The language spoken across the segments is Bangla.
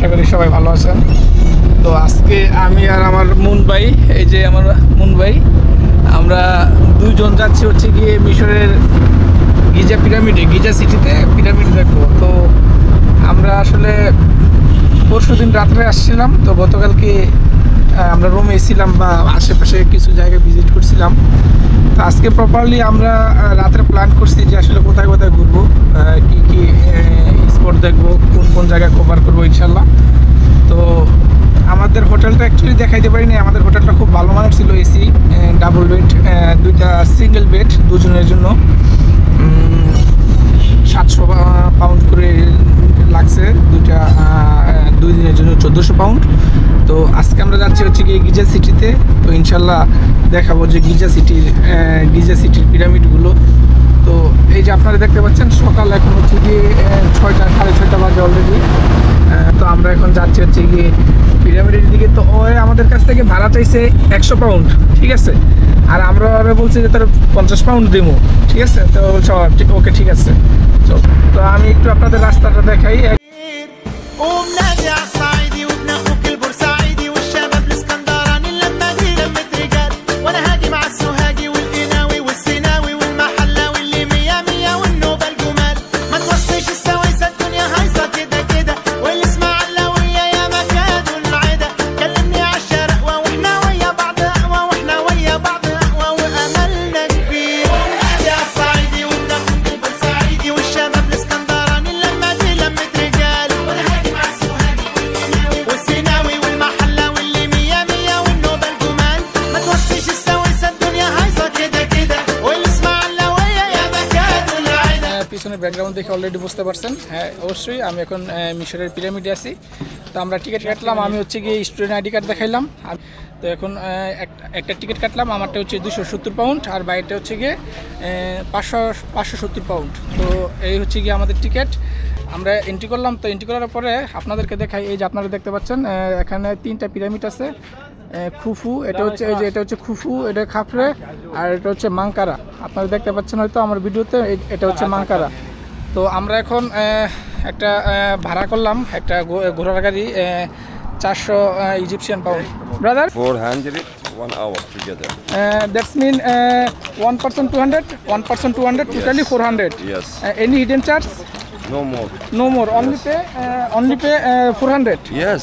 আশা করি সবাই ভালো আছেন। তো আজকে আমি আর আমার মুন ভাই, এই যে আমার মুন ভাই, আমরা দুইজন যাচ্ছি হচ্ছে গিয়ে মিশরের গিজা পিরামিডে, গিজা সিটিতে পিরামিড দেখবো। তো আমরা আসলে পরশুদিন রাত্রে আসছিলাম, তো গতকালকে আমরা রোমে এসেছিলাম বা আশেপাশে কিছু জায়গায় ভিজিট করছিলাম। তো আজকে প্রপারলি আমরা রাত্রে প্ল্যান করছি যে আসলে কোথায় কোথায় ঘুরবো, কী কী স্পট দেখবো, কোন কোন জায়গায় কভার করবো ইনশাল্লাহ। তো আমাদের হোটেলটা অ্যাকচুয়ালি দেখাইতে পারিনি। আমাদের হোটেলটা খুব ভালো মানের ছিল, এসি, ডাবল বেড, দুইটা সিঙ্গেল বেড দুজনের জন্য। 700 পাউন্ড করে লাগছে দুইটা, 2 দিনের জন্য 1400 পাউন্ড। তো আজকে আমরা যাচ্ছি হচ্ছে গিয়ে গিজা সিটিতে। তো ইনশাল্লাহ দেখাবো যে গিজা সিটির পিরামিডগুলো। তো এই যে আপনারা দেখতে পাচ্ছেন সকাল এখন হচ্ছে গিয়ে 6টা, 6:30 বাজে অলরেডি। তো আমরা এখন যাচ্ছি হচ্ছে গিয়ে পিরামিডের দিকে। তো ওই আমাদের কাছ থেকে ভাড়া চাইছে 100 পাউন্ড, ঠিক আছে। আর আমরা বলছি যে তার 50 পাউন্ড দেবো, ঠিক আছে। তো বলছে ওকে ঠিক আছে। তো আমি একটু আপনাদের রাস্তাটা দেখাই। পিছনে ব্যাকগ্রাউন্ড দেখে অলরেডি বুঝতে পারছেন। হ্যাঁ অবশ্যই আমি এখন মিশরের পিরামিডে আছি। তো আমরা টিকিট কাটলাম, আমি হচ্ছে গিয়ে স্টুডেন্ট আইডি কার্ড দেখাইলাম। তো এখন একটা টিকিট কাটলাম, আমারটা হচ্ছে 270 পাউন্ড আর বাইরেটা হচ্ছে গিয়ে 570 পাউন্ড। তো এই হচ্ছে গিয়ে আমাদের টিকিট। আমরা এন্ট্রি করলাম। তো এন্ট্রি করার পরে আপনাদেরকে দেখাই, এই যে আপনারা দেখতে পাচ্ছেন এখানে 3টা পিরামিড আছে। খুফু, এটা হচ্ছে এই যে এটা হচ্ছে খুফু, এটা খাফরে, আর এটা হচ্ছে মাংকারা। আপনারা দেখতে পাচ্ছেন হয়তো আমার ভিডিওতে, এটা হচ্ছে মাংকারা। তো আমরা এখন একটা ভাড়া করলাম, একটা ঘোড়ার গাড়ি, 400 Egyptian pound. Brother 400 1 hour together. That's mean one person 200, totally 400. Yes. Any hidden charge? No more. No more. Only pay 400. Yes.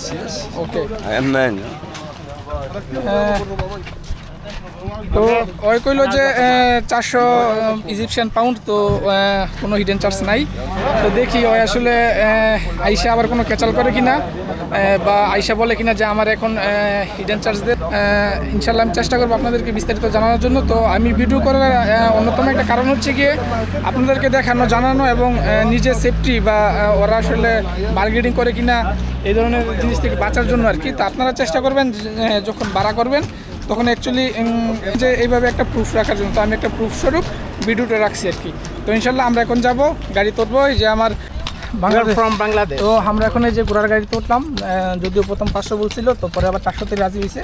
Okay. I am man. তো ওই কইলো যে 400 ইজিপশিয়ান পাউন্ড, তো কোনো হিডেন চার্জ নাই। তো দেখি ওই আসলে আইসা আবার কোনো ক্যাচাল করে কিনা, বা আইসা বলে কিনা যে আমার এখন হিডেন চার্জ দে। ইনশাল্লাহ আমি চেষ্টা করবো আপনাদেরকে বিস্তারিত জানানোর জন্য। তো আমি ভিডিও করার অন্যতম একটা কারণ হচ্ছে গিয়ে আপনাদেরকে দেখানো, জানানো এবং নিজের সেফটি বা ওরা আসলে বার্গেনিং করে কিনা এই ধরনের জিনিস থেকে বাঁচার জন্য আর কি। তো আপনারা চেষ্টা করবেন যখন ভাড়া করবেন তখন অ্যাকচুয়ালি যে এইভাবে একটা প্রুফ রাখার জন্য। তো আমি একটা প্রুফ স্বরূপ ভিডিওটা রাখছি আর কি। তো ইনশাল্লাহ আমরা এখন যাব, গাড়ি তুলবো। এই যে আমার বাংলাদেশ। তো আমরা এখন এই যে ঘোড়ার গাড়িতে উঠলাম, যদিও প্রথম 500 বলছিল, তো পরে আবার 400-তে রাজি হয়েছে।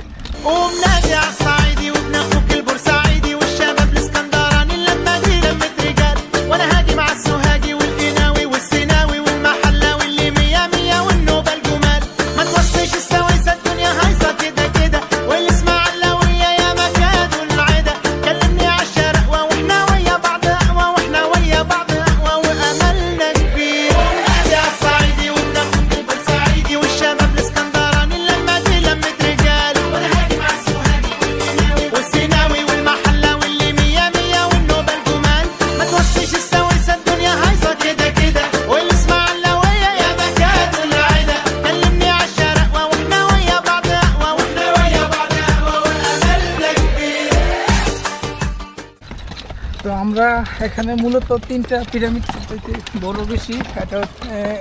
তো আমরা এখানে মূলত 3টা পিরামিড সবথেকে বড় বেশি। এটা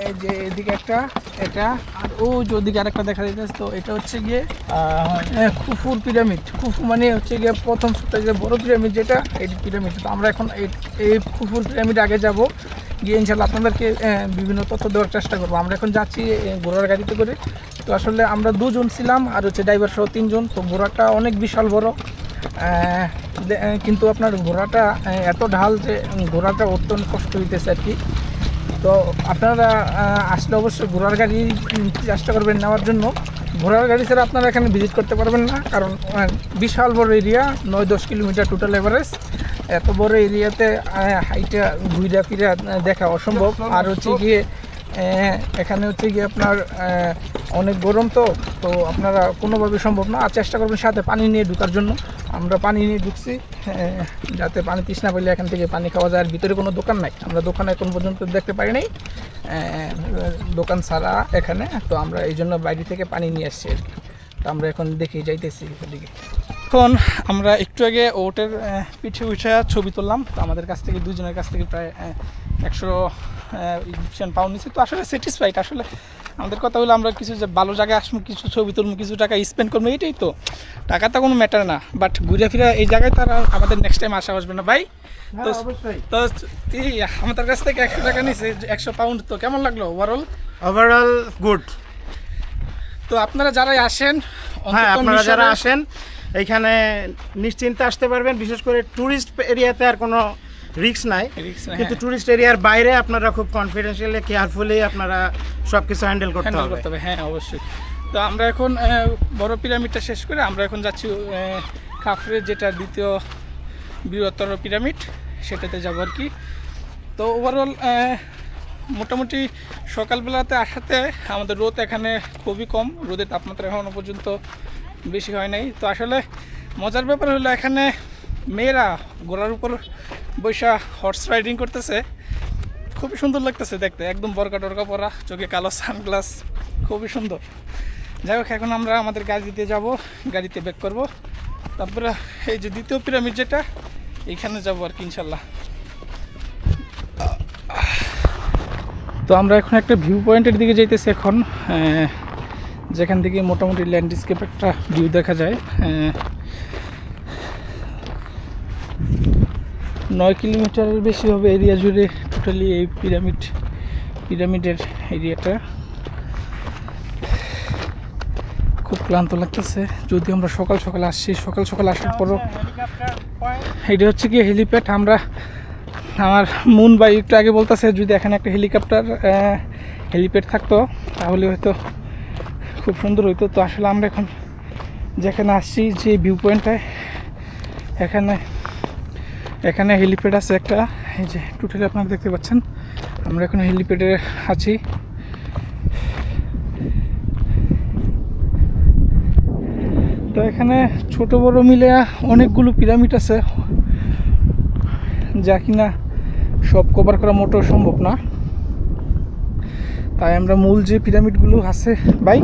এই যে এদিকে একটা, এটা আর ও যে ওদিকে আরেকটা দেখা যাচ্ছে। তো এটা হচ্ছে গিয়ে খুফুর পিরামিড। খুফু মানে হচ্ছে গিয়ে প্রথম সবথেকে বড় পিরামিড যেটা, এই পিরামিড। তো আমরা এখন এই খুফুর পিরামিড আগে যাব, গিয়ে ইনশাল্লাহ আপনাদেরকে বিভিন্ন তথ্য দেওয়ার চেষ্টা করবো। আমরা এখন যাচ্ছি ঘোড়ার গাড়িতে করে। তো আসলে আমরা 2 জন ছিলাম আর হচ্ছে ড্রাইভার সহ 3 জন। তো ঘোড়াটা অনেক বিশাল বড়, কিন্তু আপনার ঘোড়াটা এত ঢাল যে ঘোড়াটা অত্যন্ত কষ্ট হইতেছে আর কি। তো আপনারা আসলে অবশ্যই ঘোড়ার গাড়ি চেষ্টা করবেন নেওয়ার জন্য। ঘোড়ার গাড়ি ছাড়া আপনারা এখানে ভিজিট করতে পারবেন না, কারণ বিশাল বড় এরিয়া, 9-10 কিলোমিটার টোটাল এভারেজ। এত বড় এরিয়াতে হাইটা ঘুরা ফিরা দেখা অসম্ভব। আর হচ্ছে গিয়ে এখানে হচ্ছে গিয়ে আপনার অনেক গরম, তো তো আপনারা কোনোভাবে সম্ভব না। আর চেষ্টা করবেন সাথে পানি নিয়ে ঢোকার জন্য। আমরা পানি নিয়ে ঢুকছি যাতে পানি তৃষ্ণা পেলে এখান থেকে পানি খাওয়া যায়। আর ভিতরে কোনো দোকান নাই, আমরা দোকান এখন পর্যন্ত দেখতে পাই নাই, দোকান ছাড়া এখানে। তো আমরা এই জন্য বাইরে থেকে পানি নিয়ে আসছি আর কি। তো আমরা এখন দেখে যাইতেছি ওদিকে। এখন আমরা একটু আগে ওটের পিঠে উঠে ছবি তুললাম। তো আমাদের কাছ থেকে দুজনের কাছ থেকে প্রায় 100 ইজিপশিয়ান পাউন্ড নিচ্ছি। তো আসলে স্যাটিসফাইড। আসলে আমাদের কথা হলো আমরা কিছু যে ভালো জায়গায় আসবো, কিছু ছবি তুলবো, কিছু টাকা স্পেন্ড করবো, এইটাই তো। টাকাটা কোনো ম্যাটার না, বাট ঘুরে ফিরে এই জায়গায় তারা আমাদের নেক্সট টাইম আসা আসবে না ভাই। তো তো আমাদের কাছ থেকে 100 টাকা নিচ্ছে, 100 পাউন্ড। তো কেমন লাগলো ওভারঅল গুড। তো আপনারা যারাই আসেন, হ্যাঁ, আপনারা যারা আসেন এইখানে নিশ্চিন্তে আসতে পারবেন। বিশেষ করে ট্যুরিস্ট এরিয়াতে আর কোনো রিস্ক নাই, কিন্তু ট্যুরিস্ট এরিয়ার বাইরে আপনারা খুব কনফিডেন্সিয়ালি কেয়ারফুলি আপনারা সব কিছু হ্যান্ডেল করতে হবে। হ্যাঁ, অবশ্যই। তো আমরা এখন বড় পিরামিডটা শেষ করে আমরা এখন যাচ্ছি খাফরের, যেটা দ্বিতীয় বৃহত্তর পিরামিড, সেটাতে যাবো আর কি। তো ওভারঅল মোটামুটি সকালবেলাতে আসাতে আমাদের রোদ এখানে খুবই কম, রোদের তাপমাত্রা এখনও পর্যন্ত বেশি হয় নাই। তো আসলে মজার ব্যাপার হলো এখানে মেয়েরা ঘোড়ার উপর বৈশা হর্স রাইডিং করতেছে, খুবই সুন্দর লাগতেছে দেখতে। একদম বরকা টরকা পরা, চোখে কালো সানগ্লাস, খুবই সুন্দর। যাই হোক, এখন আমরা আমাদের গাড়িতে যাব, গাড়িতে ব্যাক করব, তারপরে এই যে দ্বিতীয় পিরামিড যেটা, এইখানে যাবো আর কি ইনশাল্লাহ। তো আমরা এখন একটা ভিউ পয়েন্টের দিকে যাইতেছি এখন, যেখান থেকে মোটামুটি ল্যান্ডস্কেপ একটা ভিউ দেখা যায়। 9 কিলোমিটারের বেশি হবে এরিয়া জুড়ে টোটালি এই পিরামিডের এরিয়াটা। খুব ক্লান্ত লাগতেছে, যদিও আমরা সকাল সকাল আসছি। সকাল সকাল আসার পরও এটা হচ্ছে কি হেলিপ্যাড। আমার মুন ভাই একটু আগে বলতেছে যদি এখানে একটা হেলিপ্যাড থাকতো তাহলে হয়তো খুব সুন্দর হইতো। তো আসলে আমরা এখন যেখানে আসছি, যে ভিউ পয়েন্টটায়, এখানে হেলিপ্যাড আছে একটা, এই যে টোটালি আপনারা দেখতে পাচ্ছেন। আমরা এখন হেলিপ্যাডে আছি। তো এখানে ছোট বড় মিলে অনেকগুলো পিরামিড আছে, যা কিনা সব কভার করা মোটেও সম্ভব না। তাই আমরা মূল যে পিরামিডগুলো আছে, ভাই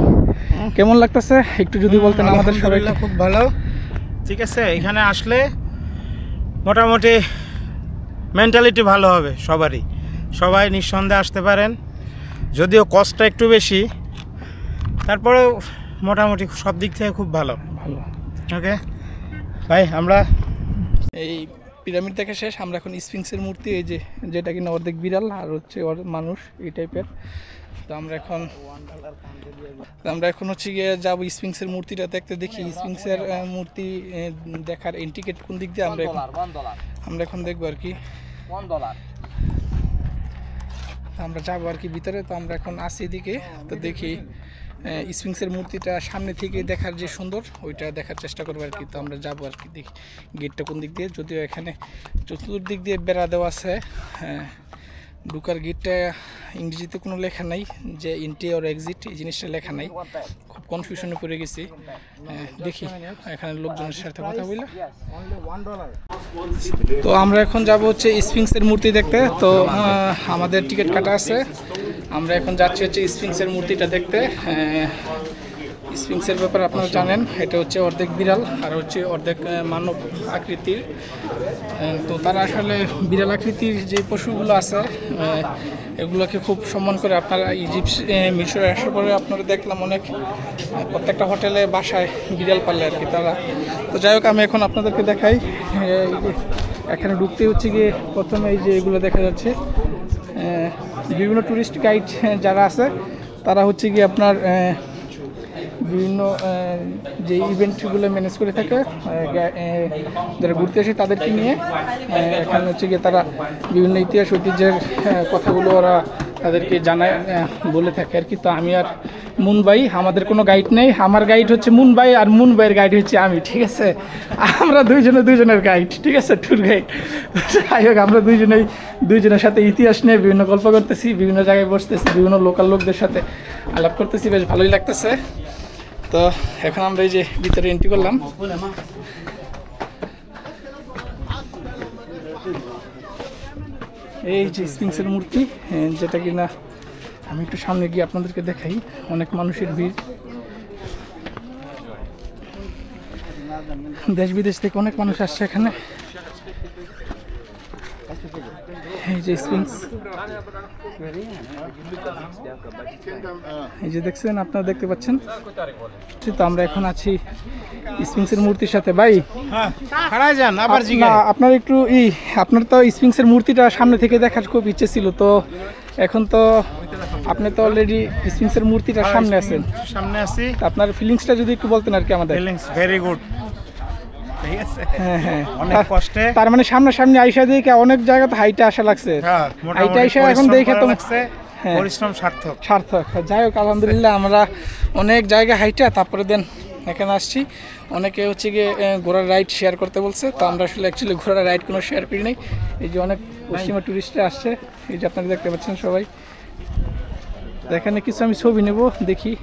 কেমন লাগতেছে একটু যদি বলতেন আমাদের সবাই। খুব ভালো, ঠিক আছে। এখানে আসলে মোটামুটি মেন্টালিটি ভালো হবে সবারই, সবাই নিঃসন্দেহে আসতে পারেন। যদিও কস্টটা একটু বেশি, তারপরেও মোটামুটি সব দিক থেকে খুব ভালো। ওকে ভাই, আমরা এই পিরামিড দেখা শেষ। আমরা এখন স্ফিংসের মূর্তি, এই যে যেটা কিনা অর্ধেক বিড়াল আর হচ্ছে মানুষ, এই টাইপের। তো আমরা এখন হচ্ছে গিয়ে যাবো স্ফিংসের মূর্তিটা দেখতে। দেখি স্ফিংসের মূর্তি দেখার টিকিট কোন দিক দিয়ে আমরা এখন দেখবো আর কি। আমরা যাবো আর কি ভিতরে। তো আমরা এখন আসি এদিকে, তো দেখি স্ফিংসের মূর্তিটা সামনে থেকে দেখার যে সুন্দর, ওইটা দেখার চেষ্টা করবো আর কি। তো আমরা যাবো আর কি, দেখি গেটটা কোন দিক দিয়ে। যদিও এখানে চতুর্দিক দিয়ে বেড়া দেওয়া আছে, ঢুকার গেটটা ইংরেজিতে কোনো লেখা নাই, যে এন্ট্রি আর এক্সিট এই জিনিসটা লেখা নাই। খুব কনফিউশনে পড়ে গেছি। দেখি এখানে লোকজনের সাথে কথা বলি। তো আমরা এখন যাব হচ্ছে স্ফিংসের মূর্তি দেখতে। তো আমাদের টিকিট কাটা আছে, আমরা এখন যাচ্ছি হচ্ছে স্ফিংসের মূর্তিটা দেখতে। স্ফিংসের ব্যাপারে আপনারা জানেন, এটা হচ্ছে অর্ধেক বিড়াল আর হচ্ছে অর্ধেক মানব আকৃতির। তো তারা আসলে বিড়াল আকৃতির যে পশুগুলো আছে এগুলোকে খুব সম্মান করে। আপনারা মিশরে আসার পরে আপনারা দেখলাম অনেক প্রত্যেকটা হোটেলে বাসায় বিড়াল পালে আর কি তারা। তো যাই হোক, আমি এখন আপনাদেরকে দেখাই। এখানে ঢুকতে হচ্ছে গিয়ে প্রথমে এই যে এগুলো দেখা যাচ্ছে, বিভিন্ন ট্যুরিস্ট গাইড যারা আছে তারা হচ্ছে গিয়ে আপনার বিভিন্ন যে ইভেন্টগুলো ম্যানেজ করে থাকে, যারা ঘুরতে আসে তাদেরকে নিয়ে এখানে হচ্ছে গিয়ে তারা বিভিন্ন ইতিহাস ঐতিহ্যের কথাগুলো ওরা তাদেরকে জানায় বলে থাকে আর কি। তো আমি আর মুনবাই, আমাদের কোনো গাইড নেই, আমার গাইড হচ্ছে মুনবাই আর মুনবাইয়ের গাইড হচ্ছে আমি, ঠিক আছে। আমরা দুইজনের গাইড, ঠিক আছে, ট্যুর গাইড। যাই হোক, আমরা দুইজনের সাথে ইতিহাস নিয়ে বিভিন্ন গল্প করতেছি, বিভিন্ন জায়গায় বসতেছি, বিভিন্ন লোকাল লোকদের সাথে আলাপ করতেছি, বেশ ভালোই লাগতেছে। তো এখন আমরা এই যে ভিতরে এন্ট্রি করলাম। এই যে স্ফিংসের মূর্তি, যেটা কিনা আমি একটু সামনে গিয়ে আপনাদেরকে দেখাই। অনেক মানুষের ভিড়, দেশ বিদেশ থেকে অনেক মানুষ আসছে এখানে। এই যে স্ফিংস, এই যে দেখছেন, আপনারা দেখতে পাচ্ছেন। তো আমরা এখন আছি স্ফিংসের মূর্তির সাথে। ভাই আপনার একটু আপনার তো স্ফিংসের মূর্তিটা সামনে থেকে দেখার খুব ইচ্ছে ছিল, তো এখন তো আপনি তো অলরেডি স্ফিংসের মূর্তিটা সামনে আছেন। সামনে আছি, আপনার ফিলিংসটা যদি একটু বলতেন আর কি আমাদের। Feelings very good. হ্যাঁ, অনেক কষ্টে, তার মানে সামনাসামনি আইসা দেখে অনেক জায়গাতে হাইটে আসা লাগছে। হাইটে আইসা এখন দেখে তো পরিশ্রম সার্থক। যাই হোক, আলহামদুলিল্লাহ আমরা অনেক জায়গায় হাইটা তারপরে দেন এখানে আসছি। অনেকে হচ্ছে গিয়ে ঘোড়ার রাইড শেয়ার করতে বলছে, তো আমরা আসলে অ্যাকচুয়ালি ঘোড়ার রাইড কোনো শেয়ার করি নাই। এই যে অনেক পশ্চিমা টুরিস্টরা আসছে, এই যে আপনারা দেখতে পাচ্ছেন সবাই। এখানে কিছু আমি ছবি নেব, দেখি।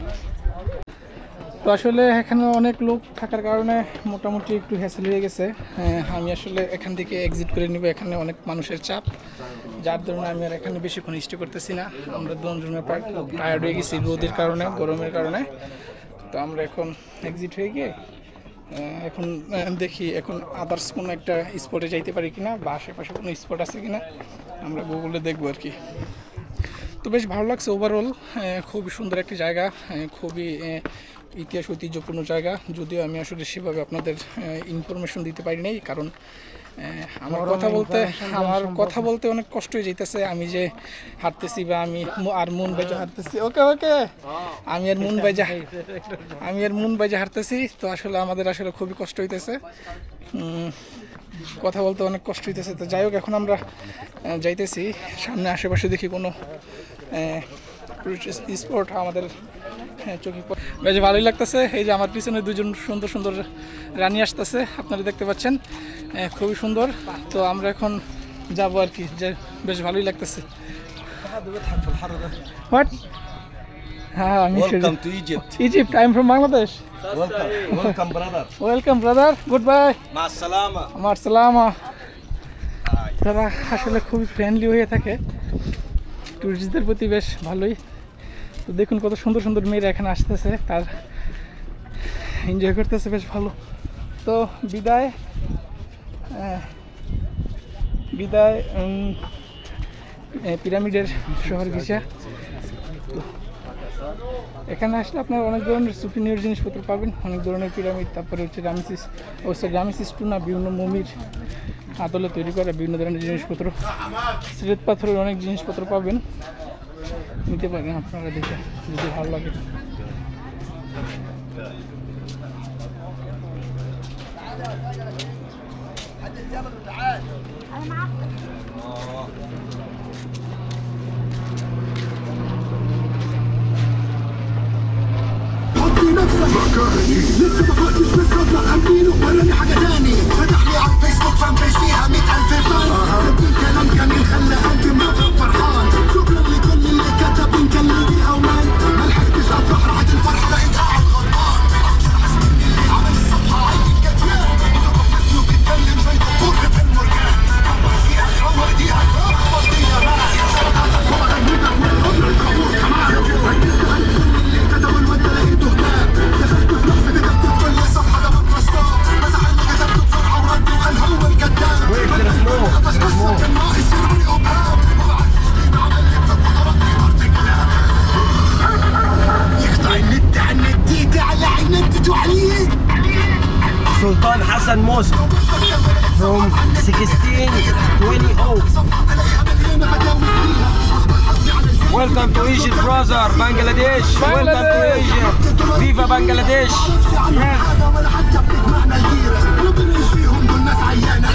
তো আসলে এখানে অনেক লোক থাকার কারণে মোটামুটি একটু হ্যাসেল হয়ে গেছে। আমি আসলে এখান থেকে এক্সিট করে নিব, এখানে অনেক মানুষের চাপ, যার ধরুন আমি আর এখানে বেশিক্ষণ স্টে করতেছি না। আমরা দুজনের প্রায় টায়ার্ড হয়ে গেছি রোদের কারণে, গরমের কারণে। তো আমরা এখন এক্সিট হয়ে গিয়ে এখন দেখি এখন আদার্স কোনো একটা স্পটে যাইতে পারি কিনা, বা আশেপাশে কোনো স্পট আছে কিনা আমরা গুগলে দেখবো আর কি। তো বেশ ভালো লাগছে ওভারঅল, খুবই সুন্দর একটি জায়গা, খুবই ইতিহাস ঐতিহ্যপূর্ণ জায়গা। যদিও আমি আসলে সেভাবে আপনাদের ইনফরমেশন দিতে পারি নাই, কারণ আমার কথা বলতে অনেক কষ্ট হয়ে যাইতেছে। আমি যে হাঁটতেছি, বা আমি আর মুন বাইজা হাঁটতেছি, আমি আর মুন বাইজা হাঁটতেছি, তো আসলে আমাদের আসলে খুবই কষ্ট হইতেছে, কথা বলতে অনেক কষ্ট হইতেছে। তো যাই হোক, এখন আমরা যাইতেছি সামনে, আশেপাশে দেখি কোনো স্পট আমাদের চোখে বেশ ভালোই লাগতেছে। এই যে আমার পিছনে দুজন সুন্দর সুন্দর রানী আসতেছে, আপনারা দেখতে পাচ্ছেন, খুবই সুন্দর। তো আমরা এখন যাবো আর কি, যে বেশ ভালোই লাগতেছে। হোয়াট? হ্যাঁ, আমি Egypt. I am from Bangladesh. Welcome brother, good bye, মার সালামা। তারা আসলে খুবই ফ্রেন্ডলি হয়ে থাকে টুরিস্টদের প্রতি, বেশ ভালোই। তো দেখুন কত সুন্দর সুন্দর মেয়েরা এখানে আসতেছে, তার এনজয় করতেছে, বেশ ভালো। তো বিদায় পিরামিডের শহর গিজা। এখানে আসলে আপনার অনেক ধরনের সুপিনিয়র জিনিসপত্র পাবেন, অনেক ধরনের পিরামিড, তারপরে হচ্ছে রামেসিস টুনা, বিভিন্ন মমির আদলে তৈরি করা বিভিন্ন ধরনের জিনিসপত্র, শ্বেত পাথরের অনেক জিনিসপত্র পাবেন, নিতে পারেন আপনারা দেখে যদি ভালো লাগে। لسه ما فقتش بس اطلع خمدينه ولا لي حاجه تاني. فتح لي على الفيسبوك فان بيج فيها 100,000 فان. كاتبين كلام جميل خلى قلبي ما فرحان. شكرا لكل اللي كتب نكلم بيها ومان. ما لحقتش افرح راحت الفرحه بقيت قاعد غضبان. حاسس اللي عمل الصفحه عايز كتيان. بتنفسني وبتكلم زي الطور في المرجان. فيها تحور ايديها فضيها بقى. وبغنيتك من قبل القبور كمان. ركزت على كل اللي كتب الواد لقيته هناك. دخلت في لحظه كتبت كل صفحه ده مترصده. مسح اللي كتبته بسرعه ورد وقال هو الكذاب. كان ناقص يروني ابهام. يقطع النت عن نديتي على عينتي وعليه. Sultan Hassan Mosque from 1620. Welcome to Egypt, brother. Bangladesh. Welcome to Egypt. Viva Bangladesh. هذا ولا حتى بتجمعنا الجيرة. ربنا يشفيهم دول ناس عيانة.